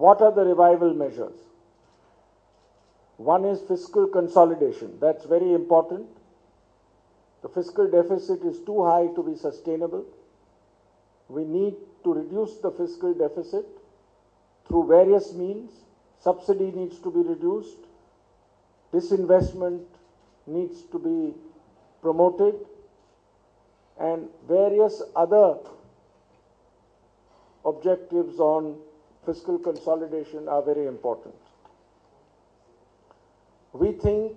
What are the revival measures? One is fiscal consolidation. That's very important. The fiscal deficit is too high to be sustainable. We need to reduce the fiscal deficit through various means. Subsidy needs to be reduced. Disinvestment needs to be promoted. And various other objectives on fiscal consolidation are very important. We think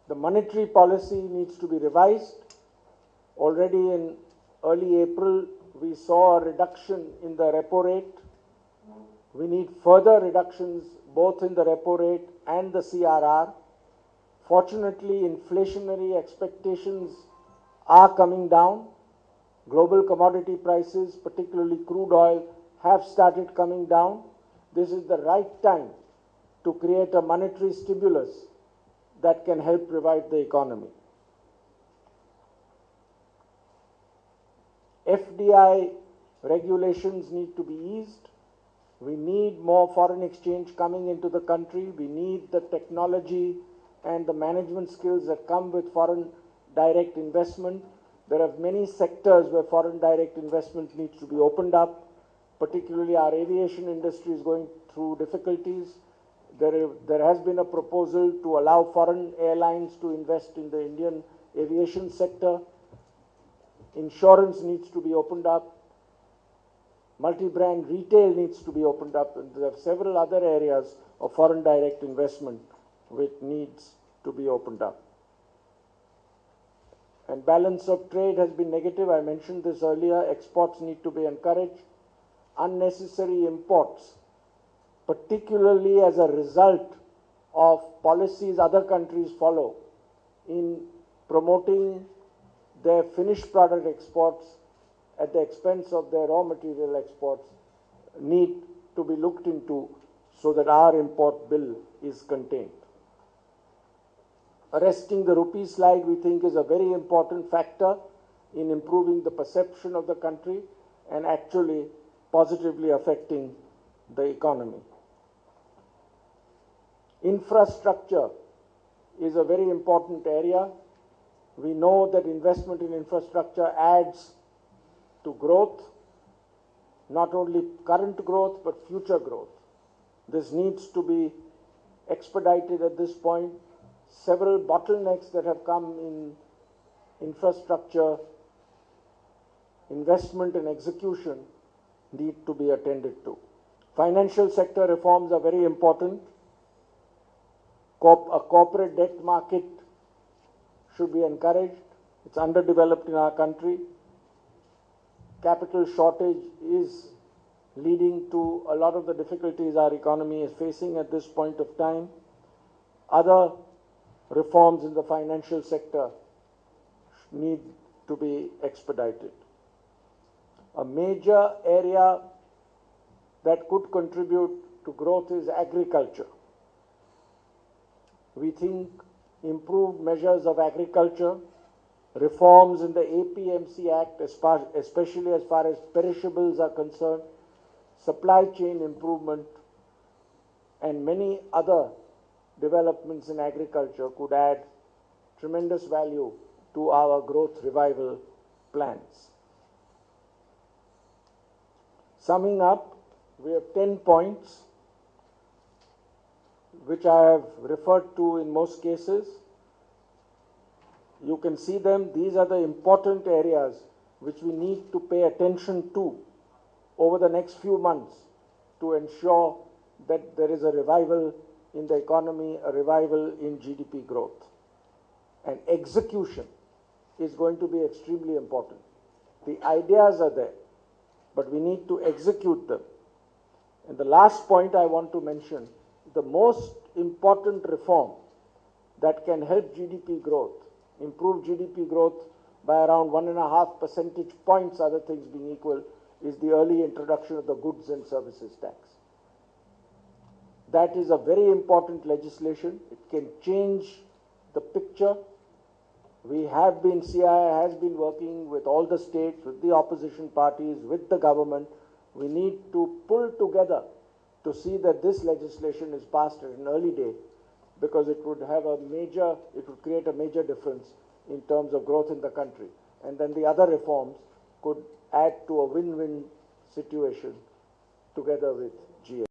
the monetary policy needs to be revised. Already in early April, we saw a reduction in the repo rate. We need further reductions both in the repo rate and the CRR. Fortunately, inflationary expectations are coming down. Global commodity prices, particularly crude oil, have started coming down. This is the right time to create a monetary stimulus that can help revive the economy. FDI regulations need to be eased. We need more foreign exchange coming into the country. We need the technology and the management skills that come with foreign direct investment. There are many sectors where foreign direct investment needs to be opened up. Particularly our aviation industry is going through difficulties. There has been a proposal to allow foreign airlines to invest in the Indian aviation sector. Insurance needs to be opened up. Multi-brand retail needs to be opened up. And there are several other areas of foreign direct investment which needs to be opened up. And balance of trade has been negative. I mentioned this earlier. Exports need to be encouraged. Unnecessary imports, particularly as a result of policies other countries follow in promoting their finished product exports at the expense of their raw material exports, need to be looked into so that our import bill is contained. Arresting the rupee slide, we think, is a very important factor in improving the perception of the country and actually positively affecting the economy. Infrastructure is a very important area. We know that investment in infrastructure adds to growth, not only current growth but future growth. This needs to be expedited at this point. Several bottlenecks that have come in infrastructure, investment and execution need to be attended to. Financial sector reforms are very important. A corporate debt market should be encouraged. It's underdeveloped in our country. Capital shortage is leading to a lot of the difficulties our economy is facing at this point of time. Other reforms in the financial sector need to be expedited. A major area that could contribute to growth is agriculture. We think improved measures of agriculture, reforms in the APMC Act, especially as far as perishables are concerned, supply chain improvement, and many other developments in agriculture could add tremendous value to our growth revival plans. Summing up, we have 10 points which I have referred to in most cases. You can see them. These are the important areas which we need to pay attention to over the next few months to ensure that there is a revival in the economy, a revival in GDP growth. And execution is going to be extremely important. The ideas are there, but we need to execute them. And the last point I want to mention, the most important reform that can help GDP growth, improve GDP growth by around 1.5 percentage points, other things being equal, is the early introduction of the goods and services tax. That is a very important legislation. It can change the picture. We have been, CII has been working with all the states, with the opposition parties, with the government. We need to pull together to see that this legislation is passed at an early date, because it would create a major difference in terms of growth in the country. And then the other reforms could add to a win-win situation together with GA.